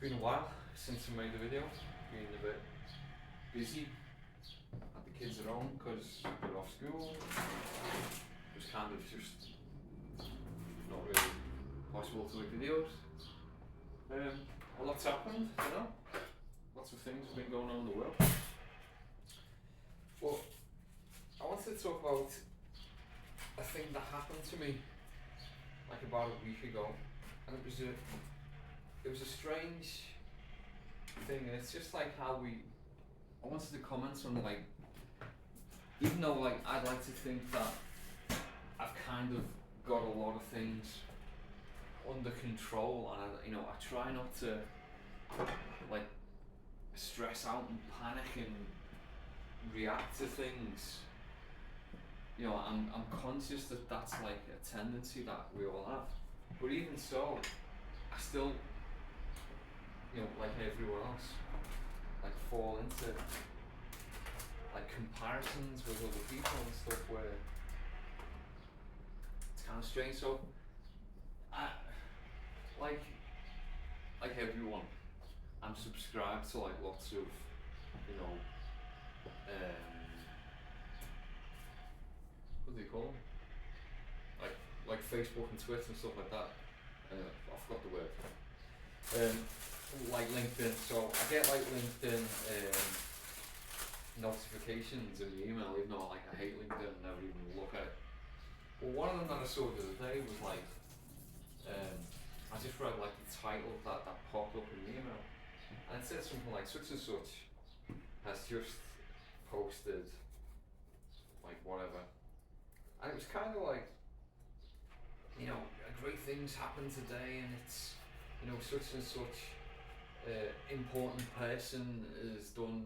been a while since I made a video. Been a bit busy. Had the kids at home because they're off school. It was kind of just not really possible to make videos. A lot's happened, you know. Lots of things have been going on in the world. But I wanted to talk about a thing that happened to me like about a week ago, and it was a strange thing, and it's just like how I wanted to comment on, like, even though like I'd like to think that I've kind of got a lot of things under control, and I try not to like stress out and panic and react to things. I'm conscious that that's like a tendency that we all have, but even so, I still, like everyone else, like fall into like comparisons with other people and stuff where it's kind of strange. So I like everyone, I'm subscribed to like lots of what do you call them? Like Facebook and Twitter and stuff like that. I forgot the word. Like LinkedIn. So I get like LinkedIn notifications in the email, even though I hate LinkedIn and never even look at it. Well, one of them that I saw the other day was like, I just read like the title that popped up in the email, and it said something like such and such has just posted like whatever, and it was kind of like, great things happened today, and it's such and such important person has done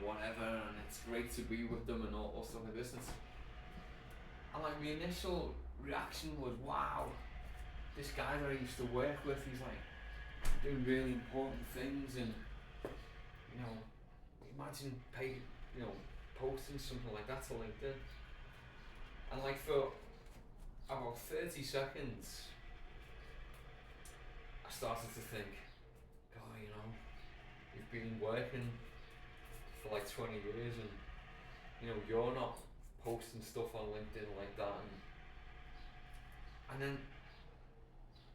whatever, and it's great to be with them and all stuff like this. And like my initial reaction was, wow, this guy that I used to work with, he's like doing really important things, and imagine posting something like that to LinkedIn. And like for about 30 seconds I started to think, God, you've been working for like 20 years, and you're not posting stuff on LinkedIn like that, and then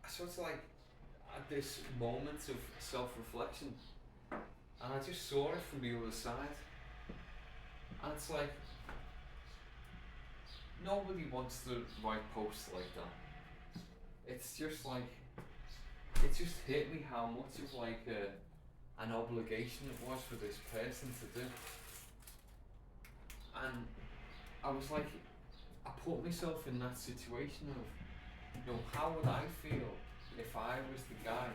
I sort of like had this moment of self-reflection, and I just saw it from the other side, and it's like nobody wants to write posts like that. It's just like, it just hit me how much of like an obligation it was for this person to do. And I was like, I put myself in that situation of, how would I feel if I was the guy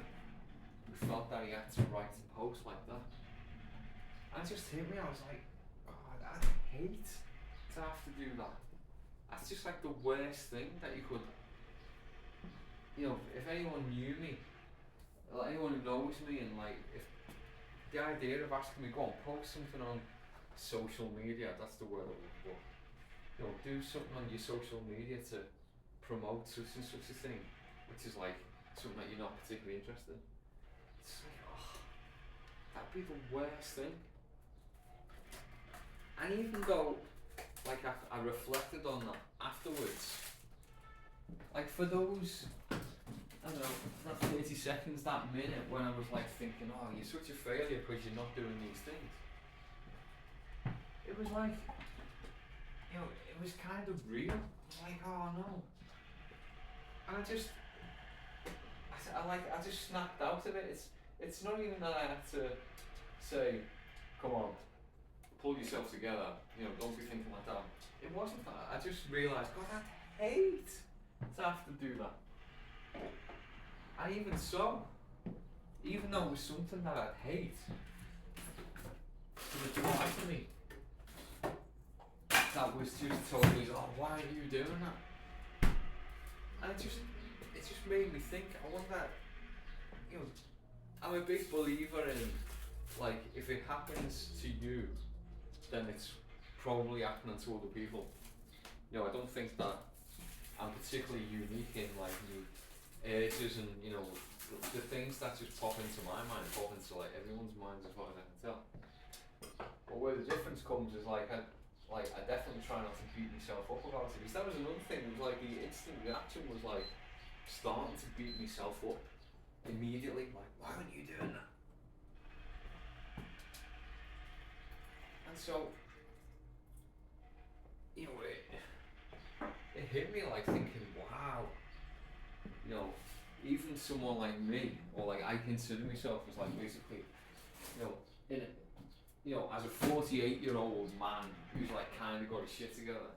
who felt that he had to write a post like that? And it just hit me, I was like, God, I'd hate to have to do that. That's just like the worst thing that you could, if anyone knew me, like anyone who knows me, and like if the idea of asking me, go on, post something on social media, that's the word I would put, do something on your social media to promote such and such a thing, which is like something that you're not particularly interested in. It's like, oh, that'd be the worst thing. And even though like I reflected on that afterwards, like for those, I don't know, that 30 seconds, that minute when I was like thinking, oh, you're such a failure because you're not doing these things, it was like, it was kind of real. I was like, oh no. And I just snapped out of it. It's not even that I had to say, come on, pull yourself together, don't be thinking like that. It wasn't that. I just realised, God, I'd hate to have to do that. And even so, even though it was something that I'd hate, to reply to me, that was just totally, oh, why are you doing that? And it just made me think, I wonder, I'm a big believer in, like, if it happens to you, then it's probably happening to other people. I don't think that I'm particularly unique in like me urges and the things that just pop into my mind pop into like everyone's minds as far as I can tell. But where the difference comes is I definitely try not to beat myself up about it, because that was another thing. It was like the instant reaction was like starting to beat myself up immediately. Like, why aren't you doing that? And so, it hit me like thinking, wow, even someone like me, or like I consider myself as like basically, in a, as a 48-year-old man who's like kind of got his shit together,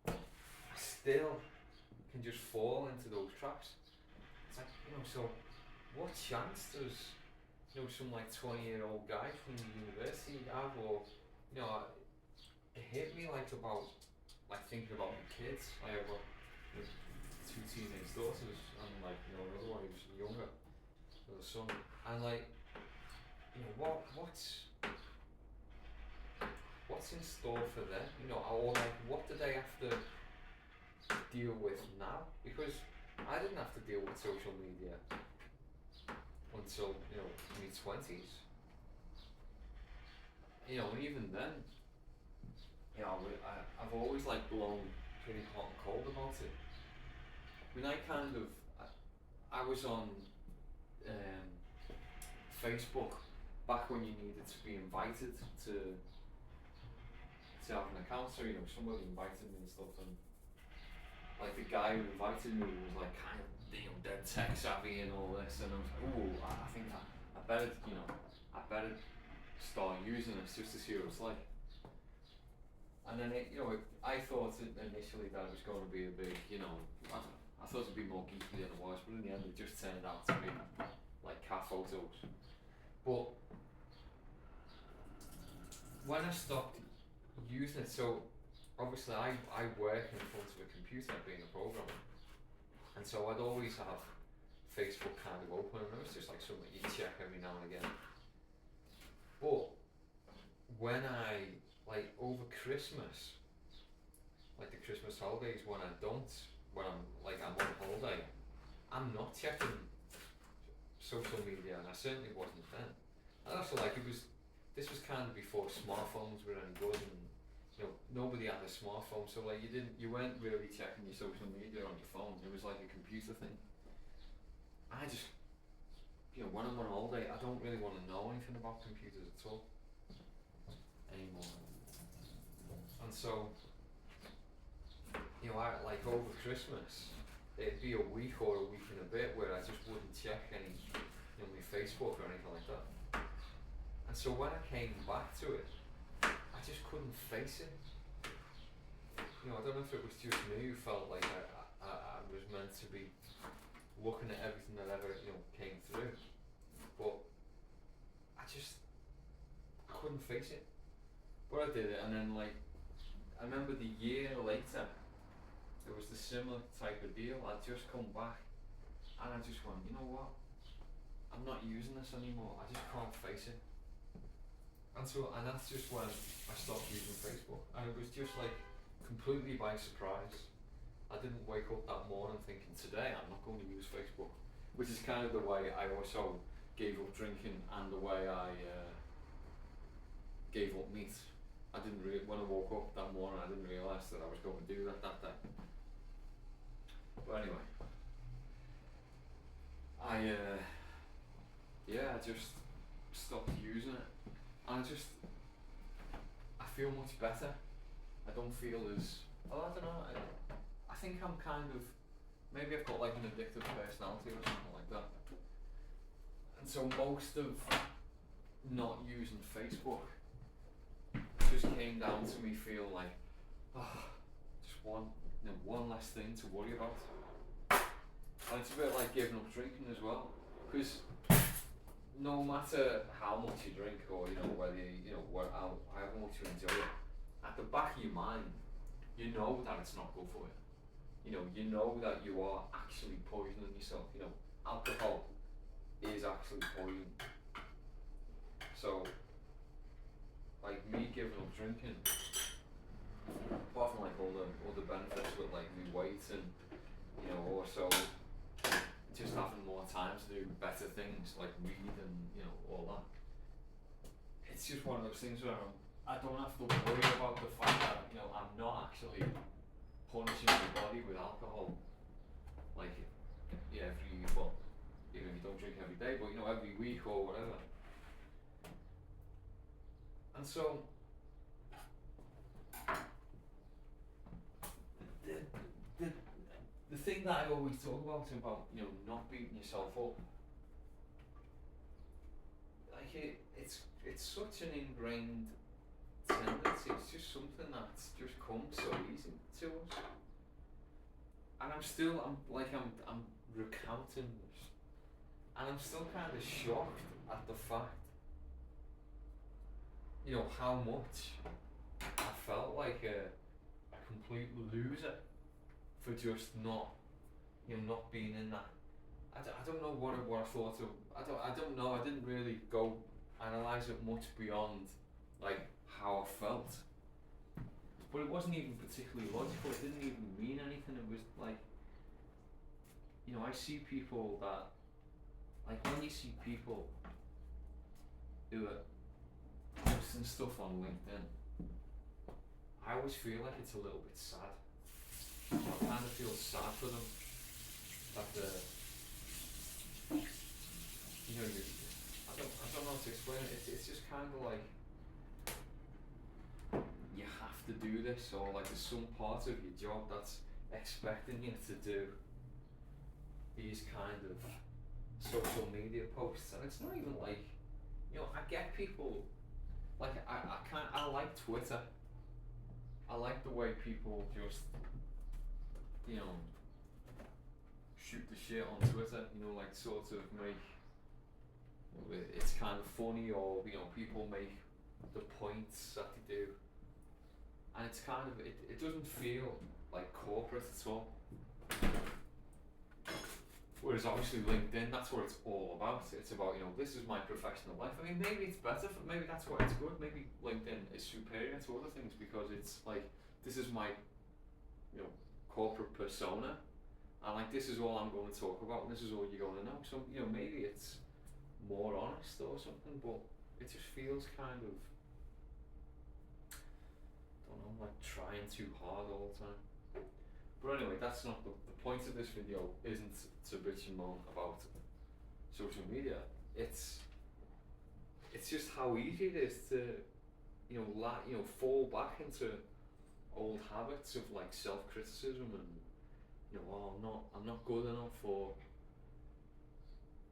I still can just fall into those traps. It's like, so what chance does, some like 20-year-old guy from the university have, or, it hit me like about, like thinking about my kids. I have two teenage daughters and like, another one who's younger, a son, and like, what's in store for them, or like what do they have to deal with now? Because I didn't have to deal with social media until my 20s. And even then, I've always like blown pretty hot and cold about it. When I was on Facebook back when you needed to be invited to have an account, so somebody invited me and stuff, and like the guy who invited me was like kind of dead tech savvy and all this, and I was like, ooh, I think I better start using this just to see what it's like. And then I thought initially that it was going to be a big, I thought it'd be more geeky than it was, but in the end it just turned out to be like cat photos. But when I stopped using it, so obviously I work in front of a computer being a programmer, and so I'd always have Facebook kind of open, and it was just like something you check every now and again. But when I, like over Christmas, like the Christmas holidays, when I'm on holiday, I'm not checking social media, and I certainly wasn't then. And also this was kind of before smartphones were any good, and nobody had a smartphone, so like you weren't really checking your social media on your phone. It was like a computer thing. I just, when I'm on holiday, I don't really want to know anything about computers at all anymore. And so, I like over Christmas, it'd be a week or a week and a bit where I just wouldn't check any, my Facebook or anything like that. And so when I came back to it, I just couldn't face it. I don't know if it was just me who felt like I was meant to be looking at everything that ever, came through. But I couldn't face it. But I did it, and then I remember the year later, there was the similar type of deal. I'd just come back, and I just went, you know what? I'm not using this anymore. I just can't face it. And that's just when I stopped using Facebook, and it was just like completely by surprise. I didn't wake up that morning thinking, today I'm not going to use Facebook, which is kind of the way I also gave up drinking and the way I gave up meat. When I woke up that morning, I didn't realise that I was going to do that day. But anyway, I just stopped using it, and I feel much better. I don't feel as, I don't know, I think I'm kind of, maybe I've got like an addictive personality or something like that. And so most of not using Facebook just came down to me feel like, just one less thing to worry about. And it's a bit like giving up drinking as well, because no matter how much you drink, or whether however much you enjoy it, at the back of your mind, you know that it's not good for you. You know that you are actually poisoning yourself. Alcohol is actually poison. So, like me giving up drinking, apart from like all the benefits with like my weight and also time to do better things like read and all that. It's just one of those things where I don't have to worry about the fact that I'm not actually punishing my body with alcohol, like every well, even if you don't drink every day, but every week or whatever. And so the the thing that I always talk about not beating yourself up, like it's such an ingrained tendency. It's just something that's just come so easy to us, and I'm recounting this, and I'm still kind of shocked at the fact, how much I felt like a complete loser for just not being in that. I don't know what I thought of. I don't know. I didn't really go analyze it much beyond like how I felt, but it wasn't even particularly logical. It didn't even mean anything. It was like, I see people that, like, when you see people who are posting stuff on LinkedIn, I always feel like it's a little bit sad. I kind of feel sad for them that I don't know how to explain it. It's just kind of like you have to do this, or like there's some part of your job that's expecting you to do these kind of social media posts, and it's not even like, I get people, like I like Twitter. I like the way people just, shoot the shit on Twitter, like sort of make, it's kind of funny, or, people make the points that they do. And it's kind of, it doesn't feel like corporate at all. Whereas obviously LinkedIn, that's what it's all about. It's about, this is my professional life. I mean, maybe it's better, maybe that's why it's good. Maybe LinkedIn is superior to other things because it's like, this is my, corporate persona. And like, this is all I'm going to talk about, and this is all you're going to know. So, maybe it's more honest or something, but it just feels kind of, I don't know, like trying too hard all the time. But anyway, that's not the point of this video. Isn't to bitch and moan about social media. It's just how easy it is to, fall back into old habits of like self-criticism and, oh, I'm not good enough, or,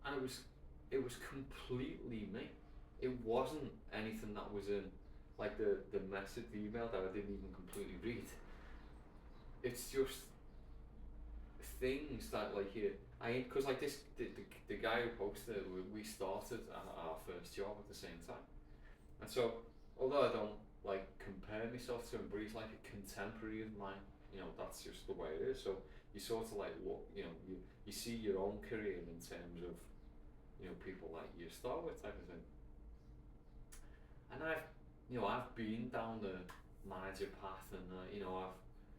and it was completely me. It wasn't anything that was in like the message, the email that I didn't even completely read. It's just things that like because like this, the guy who posted it, we started our first job at the same time, and so although I don't like compare myself to him, but he's like a contemporary of mine. That's just the way it is. So you sort of like look, you see your own career in terms of, people that you start with type of thing. And I've been down the manager path, and I've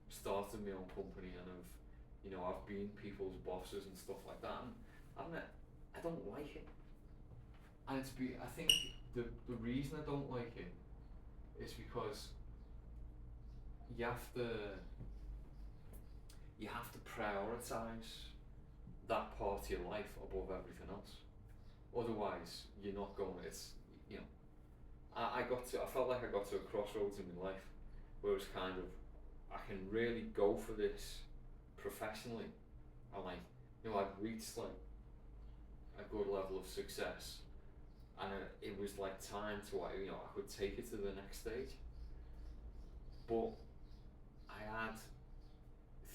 started my own company, and I've been people's bosses and stuff like that, and I don't like it. And I think the reason I don't like it is because you have to prioritize that part of your life above everything else. Otherwise, you're not going. I felt like I got to a crossroads in my life where it was kind of, I can really go for this professionally, and like, I'd reached like a good level of success, and it was like time to, I could take it to the next stage. But I had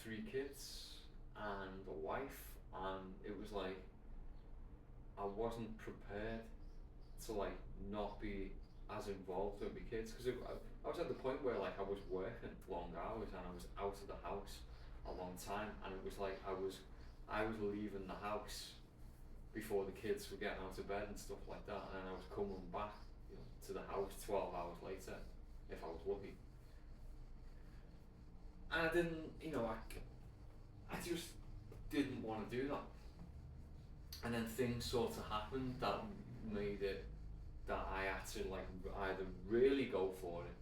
3 kids and a wife, and it was like I wasn't prepared to like not be as involved with my kids, because I was at the point where like I was working long hours and I was out of the house a long time, and it was like I was leaving the house before the kids were getting out of bed and stuff like that, and then I was coming back to the house 12 hours later if I was lucky. And I didn't, I just didn't want to do that. and then things sort of happened that made it that I had to like either really go for it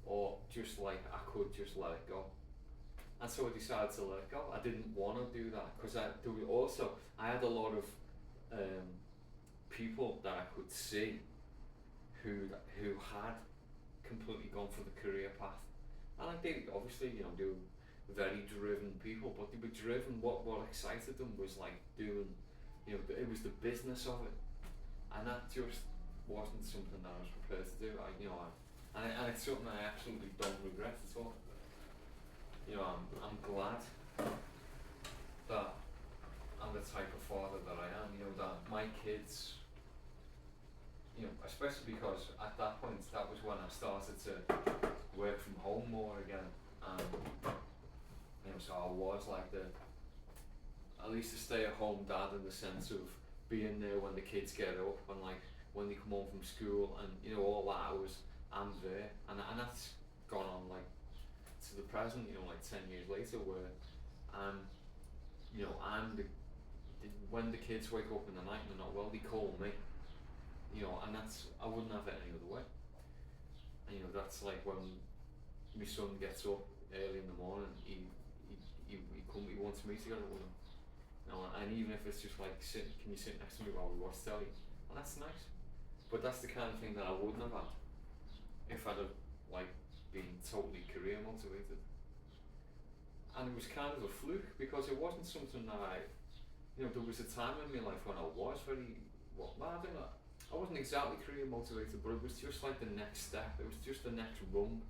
or just like I could just let it go. And so I decided to let it go. I didn't want to do that because I had a lot of um, people that I could see who had completely gone for the career path, and like they obviously they were very driven people, but they were driven. What excited them was like doing, it was the business of it, and that just wasn't something that I was prepared to do. And it's something I absolutely don't regret at all. I'm glad that I'm the type of father that I am. That my kids, especially because at that point that was when I started to work from home more again, and so I was like at least a stay-at-home dad in the sense of being there when the kids get up and like when they come home from school, and all that I'm there, and that's gone on like to the present, like 10 years later, where I'm when the kids wake up in the night and they're not well, they call me, and I wouldn't have it any other way. And that's like when my son gets up early in the morning, he wants me to get up with him. And even if it's just like can you sit next to me while we watch telly? Well, that's nice. But that's the kind of thing that I wouldn't have had if I'd have like been totally career motivated. And it was kind of a fluke because it wasn't something that there was a time in my life when I was very, I don't know, I wasn't exactly career motivated, but it was just like the next step. It was just the next rung.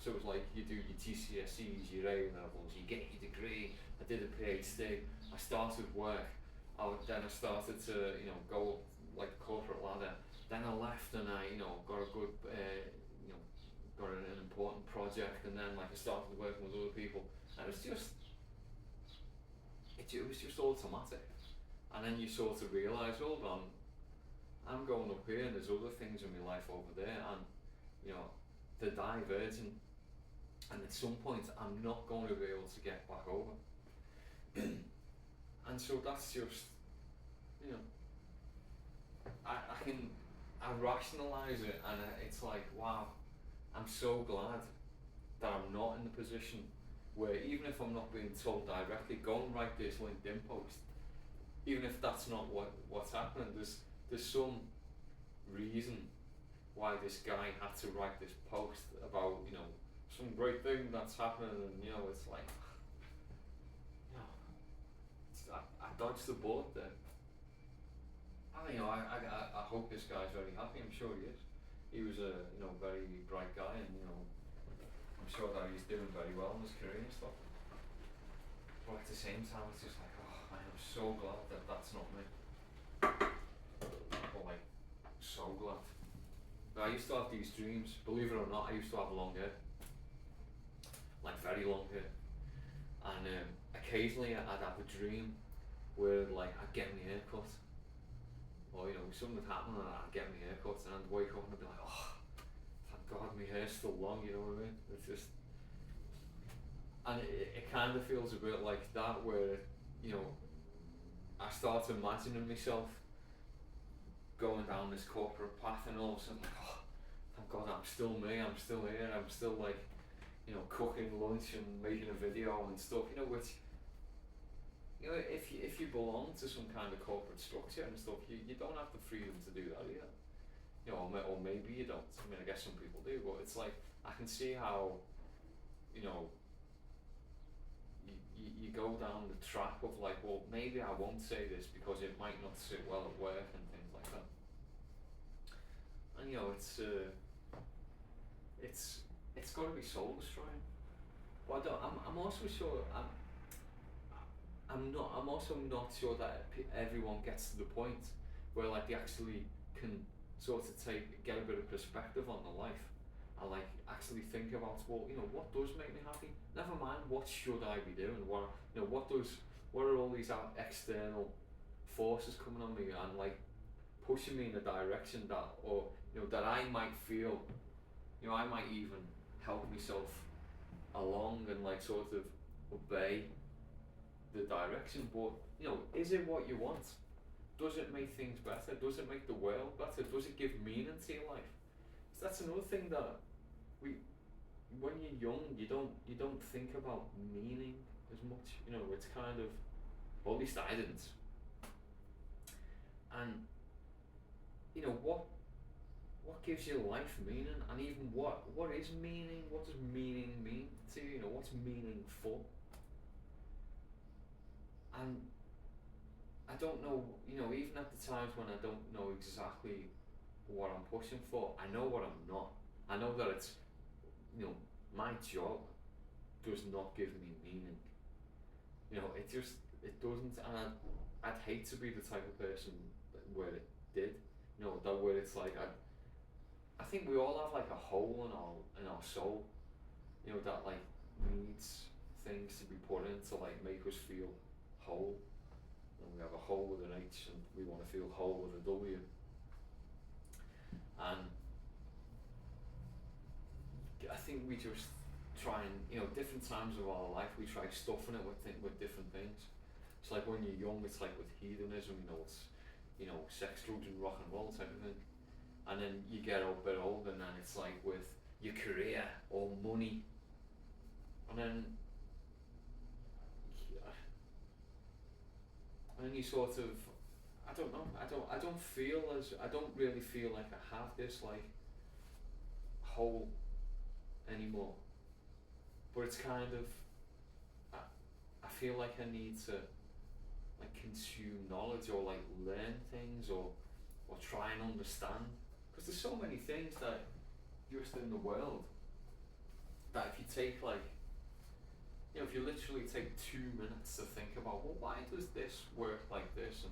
So it was like you do your GCSEs, your A levels, you get your degree. I did a PhD. I started work. Then I started to go up like the corporate ladder. Then I left and I got a good got an important project, and then like I started working with other people. And it was just automatic. And then you sort of realise, hold on, I'm going up here and there's other things in my life over there, and they're diverging, and at some point I'm not going to be able to get back over. And so that's just I rationalise it, and it's like, wow, I'm so glad that I'm not in the position where, even if I'm not being told directly, go and write this LinkedIn post, even if that's not what's happening, there's some reason why this guy had to write this post about some great thing that's happening, and it's like I dodged the bullet there. I hope this guy's very happy. I'm sure he is. He was a very bright guy, and I'm sure that he's doing very well in his career and stuff. But at the same time, it's just like, I am so glad that that's not me. But like, so glad. But I used to have these dreams. Believe it or not, I used to have long hair, like very long hair, and occasionally I'd have a dream where like I'd get my hair cut, or something would happen and I'd get my hair cut, and I'd wake up and I'd be like, thank God my hair's still long, you know what I mean? It's just, and it kind of feels a bit like that, where I start imagining myself going down this corporate path, and all of a sudden like, thank God I'm still me, I'm still here, I'm still like cooking lunch and making a video and stuff, which if you belong to some kind of corporate structure and stuff, you don't have the freedom to do that either. Or maybe you don't. I mean, I guess some people do, but it's like, I can see how you go down the trap of like, well, maybe I won't say this because it might not sit well at work and things like that. And it's got to be soul destroying. But I'm also sure I'm also not sure that everyone gets to the point where like they actually can sort of get a bit of perspective on their life, and like actually think about, well, what does make me happy? Never mind what should I be doing, what are all these external forces coming on me and like pushing me in a direction that, or that I might feel, I might even help myself along and like sort of obey the direction, but is it what you want? does it make things better? Does it make the world better? Does it give meaning to your life? So that's another thing that we, when you're young, you don't think about meaning as much. You know, it's kind of, well, at least I didn't. And you know what gives your life meaning, and even what is meaning? What does meaning mean to you? You know, what's meaningful? And I don't know. You know, even at the times when I don't know exactly what I'm pushing for, I know what I'm not. I know that it's, you know, my job does not give me meaning. You know, it doesn't, and I'd hate to be the type of person where it did. You know, that where it's like I think we all have like a hole in our soul. You know, that like needs things to be put in to like make us feel whole. And we have a hole with an H, and we want to feel whole with a W. And I think we just try and, you know, different times of our life we try stuffing it with different things. It's like when you're young, it's like with hedonism, you know, it's, you know, sex, drugs, and rock and roll type of thing. And then you get a bit older, and then it's like with your career or money. And then you sort of, I don't know, I don't really feel like I have this like hole anymore. But it's kind of, I feel like I need to like consume knowledge or like learn things or try and understand, because there's so many things that just in the world that if you take like, you know, if you literally take 2 minutes to think about, well, why does this work like this, and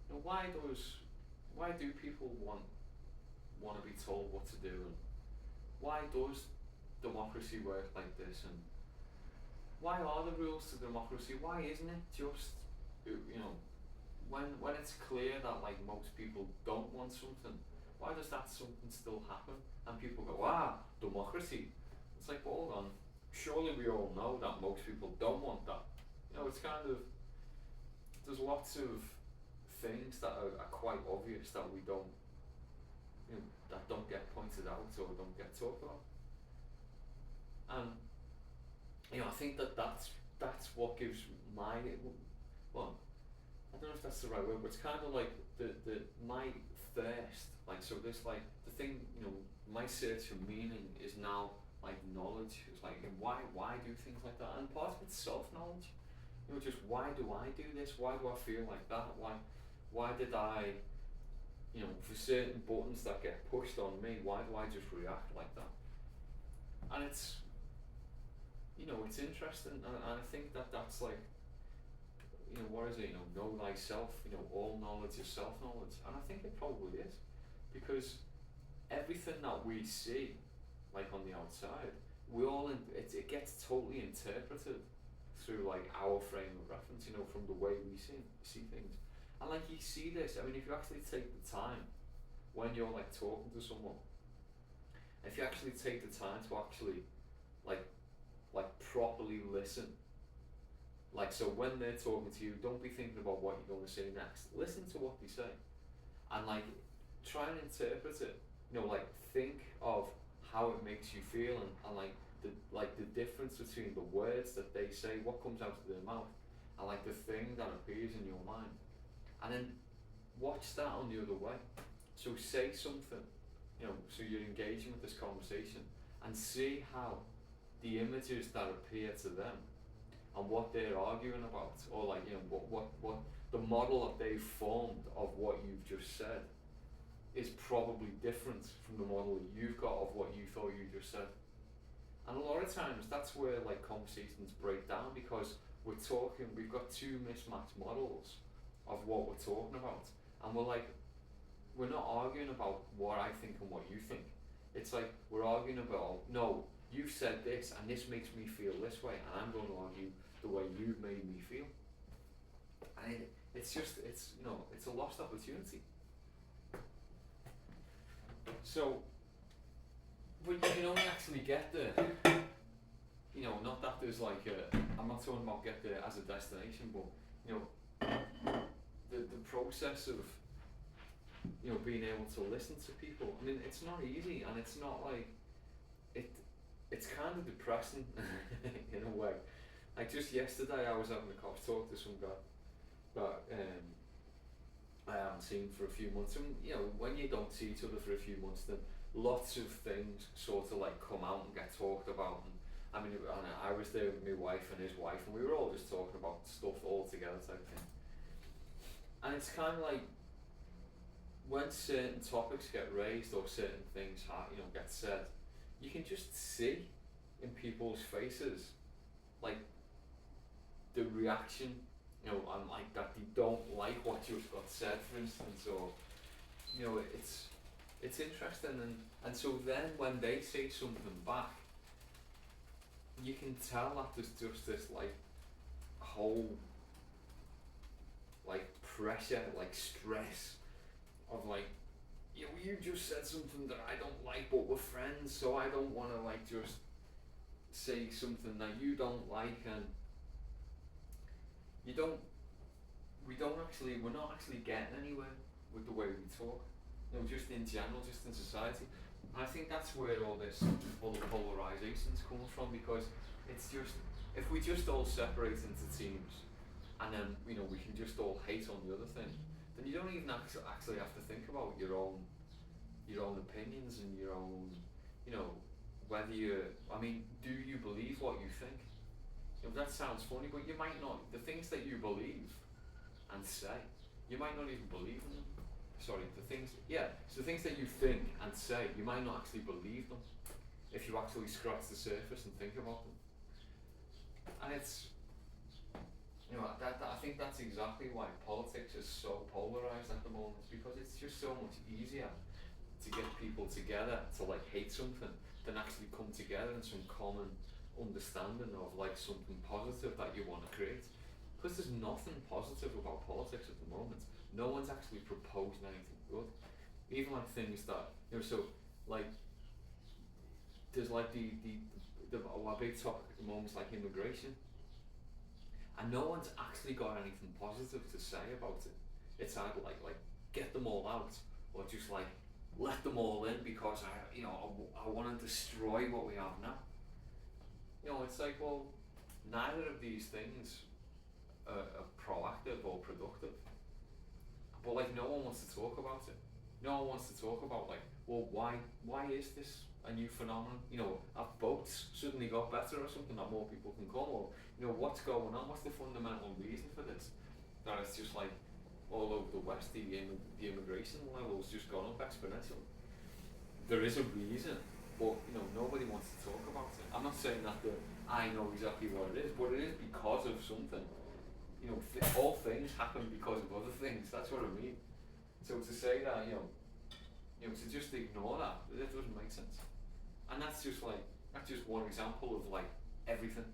you know, why do people want to be told what to do, and why does democracy work like this, and why are the rules to democracy? Why isn't it just, you know, when it's clear that like most people don't want something, why does that something still happen? And people go, democracy. It's like, well, hold on, surely we all know that most people don't want that. You know, it's kind of, there's lots of things that are quite obvious that we don't, you know, that don't get pointed out or don't get talked about. And you know, I think that's what gives my, well, I don't know if that's the right word, but it's kind of like the my thirst, like, so this like the thing, you know, my search for meaning is now like knowledge. It's like, why do things like that, and part of it's self-knowledge. You know, just why do I do this? Why do I feel like that? Why did I, you know, for certain buttons that get pushed on me, why do I just react like that? And it's, you know, it's interesting, and I think that's like, you know, what is it, you know thyself, you know, all knowledge is self-knowledge, and I think it probably is, because everything that we see, like on the outside, it gets totally interpreted through like our frame of reference, you know, from the way we see things. And like you see this, I mean, if you actually take the time when you're like talking to someone, if you actually take the time to actually like properly listen, like, so when they're talking to you, don't be thinking about what you're going to say next. Listen to what they say, and like try and interpret it. You know, like think of how it makes you feel, and like the difference between the words that they say, what comes out of their mouth, and like the thing that appears in your mind, and then watch that on the other way. So say something, you know, so you're engaging with this conversation, and see how the images that appear to them and what they're arguing about, or like, you know, what the model that they've formed of what you've just said is probably different from the model that you've got of what you thought you just said. And a lot of times that's where like conversations break down, because we've got two mismatched models of what we're talking about, and we're not arguing about what I think and what you think. It's like we're arguing about, no, you've said this and this makes me feel this way, and I'm going to argue the way you've made me feel. And it's you know, it's a lost opportunity. So, but you can only actually get there, you know, not that there's like I'm not talking about get there as a destination, but you know, the process of, you know, being able to listen to people. I mean, it's not easy, and it's not like it. It's kind of depressing in a way. Like just yesterday, I was having a coffee talk to some guy that I haven't seen for a few months, and you know, when you don't see each other for a few months, then lots of things sort of like come out and get talked about. And I mean, and I was there with my wife and his wife, and we were all just talking about stuff all together type thing. And it's kind of like when certain topics get raised or certain things you know, get said, you can just see in people's faces like the reaction, you know, and like that they don't like what just got said, for instance, or you know, it's interesting, and so then when they say something back, you can tell that there's just this like whole like pressure, like stress of like, you know, you just said something that I don't like, but we're friends, so I don't want to like just say something that you don't like, and we're not actually getting anywhere with the way we talk, you know, just in general, just in society. And I think that's where all the polarization's coming from, because it's just, if we just all separate into teams, and then, you know, we can just all hate on the other thing, then you don't even actually have to think about your own opinions and your own, you know, whether I mean, do you believe what you think? You know, that sounds funny, but you might not. The things that you believe and say, you might not even believe in them. Sorry, so the things that you think and say, you might not actually believe them if you actually scratch the surface and think about them. And it's, you know, that I think that's exactly why politics is so polarized at the moment, because it's just so much easier to get people together to like hate something than actually come together in some common understanding of like something positive that you want to create. Because there's nothing positive about politics at the moment. No one's actually proposed anything good. Even like things that, you know, so like there's like our big topic at the moment is like immigration, and no one's actually got anything positive to say about it. It's either like get them all out, or just like let them all in because I want to destroy what we have now. You know, it's like, well, neither of these things are proactive or productive. But like no one wants to talk about it. No one wants to talk about like, well, why is this a new phenomenon? You know, have boats suddenly got better or something that more people can come, or you know, what's going on? What's the fundamental reason for this? That it's just like all over the West, the immigration level's just gone up exponentially. There is a reason, but you know, nobody wants to talk about it. I'm not saying that I know exactly what it is, but it is because of something. You know, all things happen because of other things. That's what I mean. So to say that, you know, to just ignore that, it doesn't make sense. And that's just one example of like everything.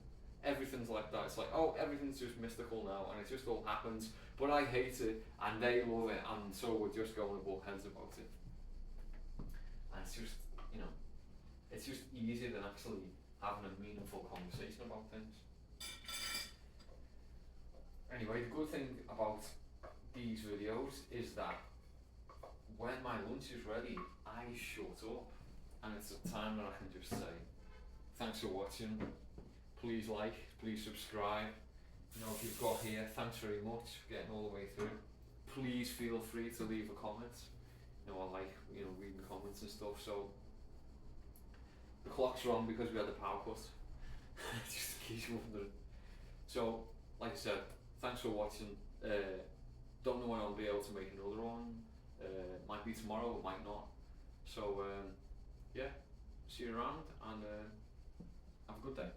Everything's like that. It's like, oh, everything's just mystical now, and it just all happens. But I hate it, and they love it, and so we're just going to butt heads about it. And it's just, you know, it's just easier than actually having a meaningful conversation about things. Anyway, the good thing about these videos is that when my lunch is ready, I shut up, and it's a time that I can just say, thanks for watching, please like, please subscribe, you know, if you've got here, thanks very much for getting all the way through. Please feel free to leave a comment. You know, I like, you know, reading comments and stuff. So the clock's wrong because we had a power cut. Just in case you're wondering. So, like I said, thanks for watching. Don't know when I'll be able to make another one. Might be tomorrow, it might not. So yeah, see you around, and have a good day.